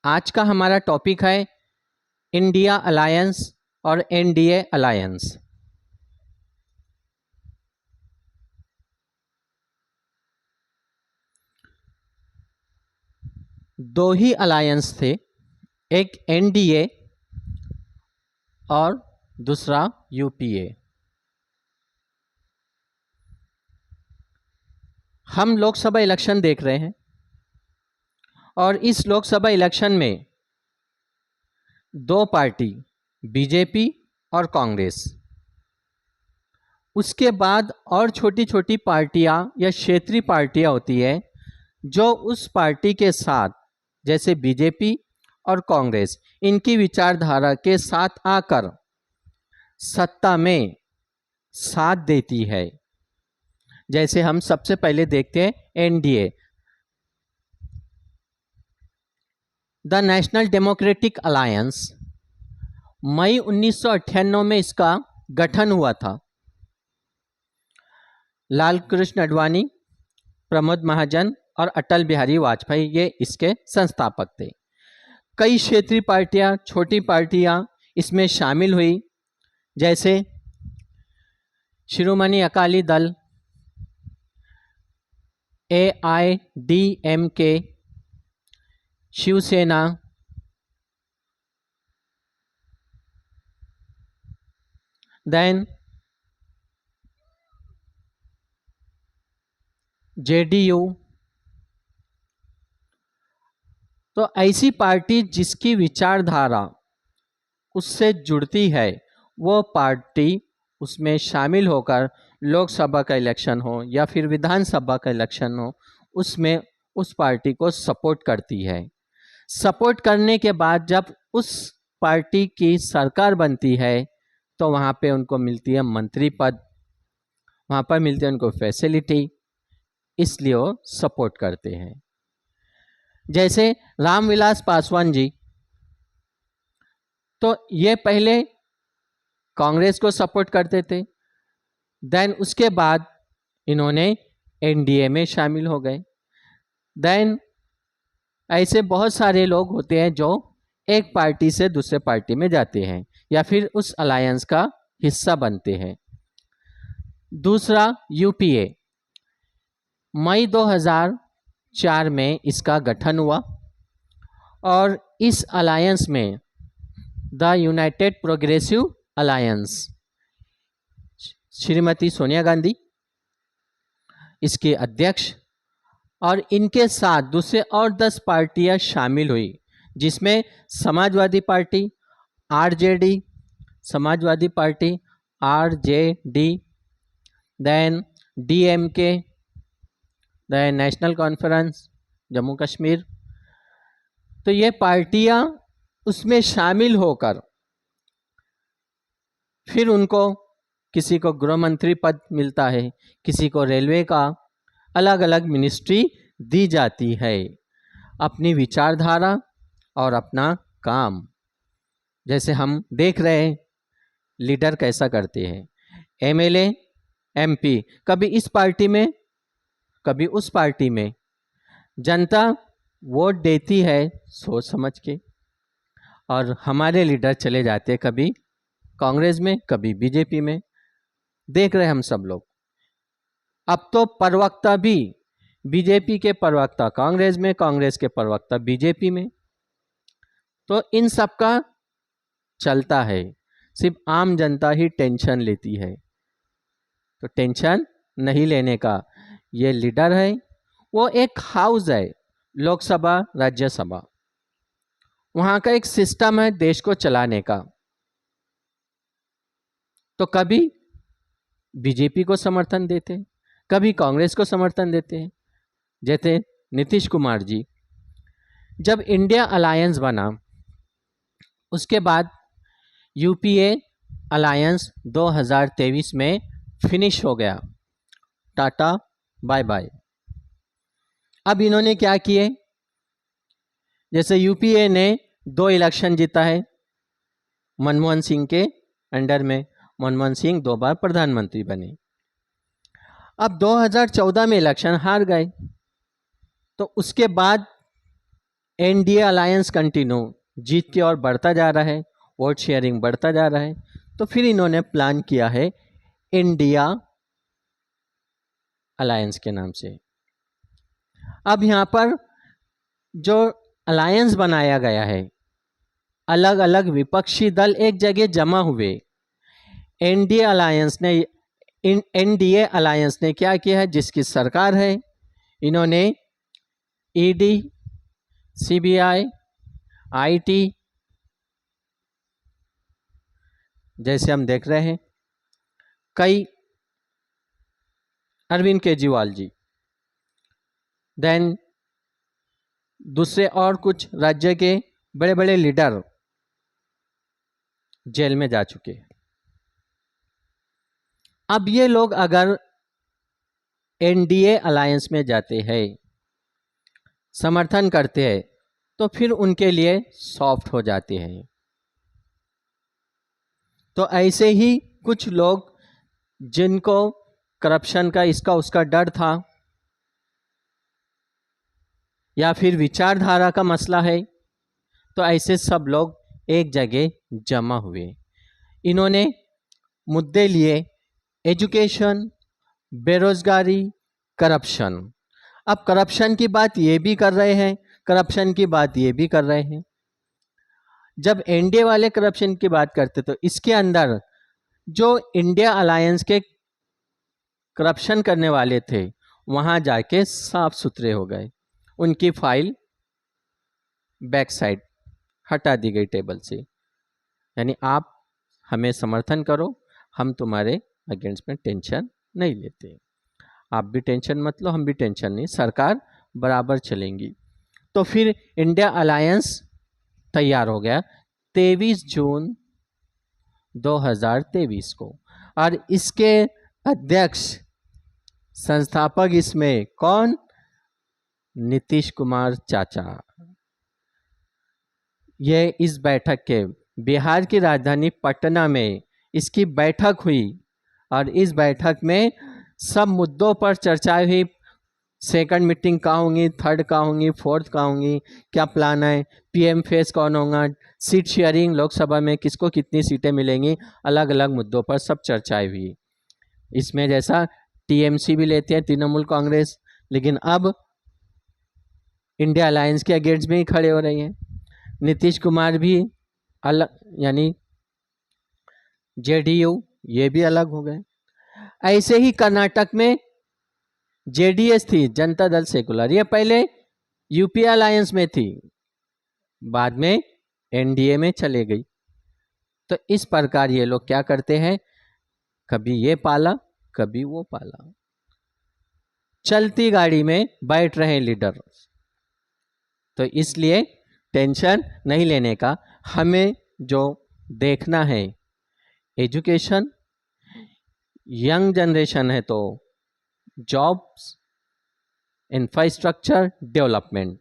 आज का हमारा टॉपिक है इंडिया अलायंस और एनडीए अलायंस। दो ही अलायंस थे, एक एनडीए और दूसरा यूपीए। हम लोकसभा इलेक्शन देख रहे हैं और इस लोकसभा इलेक्शन में दो पार्टी बीजेपी और कांग्रेस, उसके बाद और छोटी छोटी पार्टियां या क्षेत्रीय पार्टियां होती है जो उस पार्टी के साथ, जैसे बीजेपी और कांग्रेस, इनकी विचारधारा के साथ आकर सत्ता में साथ देती है। जैसे हम सबसे पहले देखते हैं NDA, the national democratic alliance. मई 1998 में इसका गठन हुआ था। लाल कृष्ण आडवाणी, प्रमोद महाजन और अटल बिहारी वाजपेयी ये इसके संस्थापक थे। कई क्षेत्रीय पार्टियां, छोटी पार्टियां इसमें शामिल हुई, जैसे Shiromani Akali Dal, AIDMK, Shiv Sena, then JDU। तो ऐसी पार्टी जिसकी विचारधारा उससे जुड़ती है, वो पार्टी उसमें शामिल होकर लोकसभा का इलेक्शन हो या फिर विधानसभा का इलेक्शन हो, उसमें उस पार्टी को सपोर्ट करती है। सपोर्ट करने के बाद जब उस पार्टी की सरकार बनती है तो वहाँ पे उनको मिलती है मंत्री पद, वहाँ पर मिलती है उनको फैसिलिटी, इसलिए वो सपोर्ट करते हैं। जैसे रामविलास पासवान जी, तो ये पहले कांग्रेस को सपोर्ट करते थे, देन उसके बाद इन्होंने एनडीए में शामिल हो गए। देन ऐसे बहुत सारे लोग होते हैं जो एक पार्टी से दूसरे पार्टी में जाते हैं या फिर उस अलायंस का हिस्सा बनते हैं। दूसरा यूपीए, मई 2004 में इसका गठन हुआ और इस अलायंस में the United progressive alliance, Shrimati Sonia Gandhi इसके अध्यक्ष, और इनके साथ दूसरे और 10 पार्टियां शामिल हुई, जिसमें Samajwadi Party RJD, Samajwadi Party RJD, then DMK, then National Conference Jammu Kashmir. तो ये पार्टियां उसमें शामिल होकर फिर उनको किसी को गृह मंत्री पद मिलता है, किसी को रेलवे का, अलग अलग मिनिस्ट्री दी जाती है। अपनी विचारधारा और अपना काम, जैसे हम देख रहे हैं लीडर कैसा करते हैं। एमएलए एमपी कभी इस पार्टी में कभी उस पार्टी में, जनता वोट देती है सोच समझ के, और हमारे लीडर चले जाते हैं कभी कांग्रेस में कभी बीजेपी में, देख रहे हम सब लोग। अब तो प्रवक्ता भी बीजेपी के प्रवक्ता कांग्रेस में, कांग्रेस के प्रवक्ता बीजेपी में, तो इन सब का चलता है। सिर्फ आम जनता ही टेंशन लेती है, तो टेंशन नहीं लेने का ये लीडर है। वो एक हाउस है, लोकसभा राज्यसभा, वहाँ का एक सिस्टम है देश को चलाने का। तो कभी बीजेपी को समर्थन देते हैं, कभी कांग्रेस को समर्थन देते हैं। जैसे नीतीश कुमार जी, जब इंडिया अलायंस बना उसके बाद यूपीए अलायंस 2023 में फिनिश हो गया, टाटा बाय बाय। अब इन्होंने क्या किए, जैसे यूपीए ने 2 इलेक्शन जीता है मनमोहन सिंह के अंडर में, मनमोहन सिंह 2 बार प्रधानमंत्री बने। अब 2014 में इलेक्शन हार गए, तो उसके बाद एनडीए अलायंस कंटिन्यू जीत की ओर बढ़ता जा रहा है, वोट शेयरिंग बढ़ता जा रहा है, तो फिर इन्होंने प्लान किया है इंडिया अलायंस के नाम से। अब यहाँ पर जो अलायंस बनाया गया है, अलग अलग विपक्षी दल एक जगह जमा हुए। एनडीए अलायंस ने क्या किया है, जिसकी सरकार है, इन्होंने ईडी, सीबीआई, आईटी, जैसे हम देख रहे हैं, कई अरविंद केजरीवाल जी, देन दूसरे और कुछ राज्य के बड़े बड़े लीडर जेल में जा चुके हैं। अब ये लोग अगर एनडीए अलायंस में जाते हैं, समर्थन करते हैं, तो फिर उनके लिए सॉफ्ट हो जाते हैं। तो ऐसे ही कुछ लोग जिनको करप्शन का इसका उसका डर था, या फिर विचारधारा का मसला है, तो ऐसे सब लोग एक जगह जमा हुए। इन्होंने मुद्दे लिए एजुकेशन, बेरोजगारी, करप्शन। अब करप्शन की बात ये भी कर रहे हैं, करप्शन की बात ये भी कर रहे हैं। जब एनडीए वाले करप्शन की बात करते तो इसके अंदर जो इंडिया अलायंस के करप्शन करने वाले थे, वहां जाके साफ सुथरे हो गए। उनकी फाइल बैक साइड हटा दी गई टेबल से, यानी आप हमें समर्थन करो, हम तुम्हारे अगेंस्ट में टेंशन नहीं लेते, आप भी टेंशन मत लो, हम भी टेंशन नहीं, सरकार बराबर चलेंगी। तो फिर इंडिया अलायंस तैयार हो गया 23 जून 2023 को, और इसके अध्यक्ष संस्थापक इसमें कौन? नीतीश कुमार चाचा। ये इस बैठक के बिहार की राजधानी पटना में इसकी बैठक हुई, और इस बैठक में सब मुद्दों पर चर्चा हुई। सेकंड मीटिंग कहाँ होंगी, थर्ड कहाँ होंगी, फोर्थ कहाँ होंगी, क्या प्लान है, पीएम फेस कौन होगा, सीट शेयरिंग लोकसभा में किसको कितनी सीटें मिलेंगी, अलग अलग मुद्दों पर सब चर्चाएं हुई। इसमें जैसा टीएमसी भी लेते हैं, तृणमूल कांग्रेस, लेकिन अब इंडिया अलायंस के अगेंस्ट में ही खड़े हो रही हैं। नीतीश कुमार भी अलग, यानी जेडीयू, ये भी अलग हो गए। ऐसे ही कर्नाटक में जेडीएस थी, जनता दल सेकुलर, ये पहले यूपीए अलायंस में थी, बाद में एनडीए में चले गई। तो इस प्रकार ये लोग क्या करते हैं, कभी ये पाला कभी वो पाला, चलती गाड़ी में बैठ रहे लीडर। तो इसलिए टेंशन नहीं लेने का, हमें जो देखना है एजुकेशन, यंग जनरेशन है तो जॉब्स, इंफ्रास्ट्रक्चर डेवलपमेंट,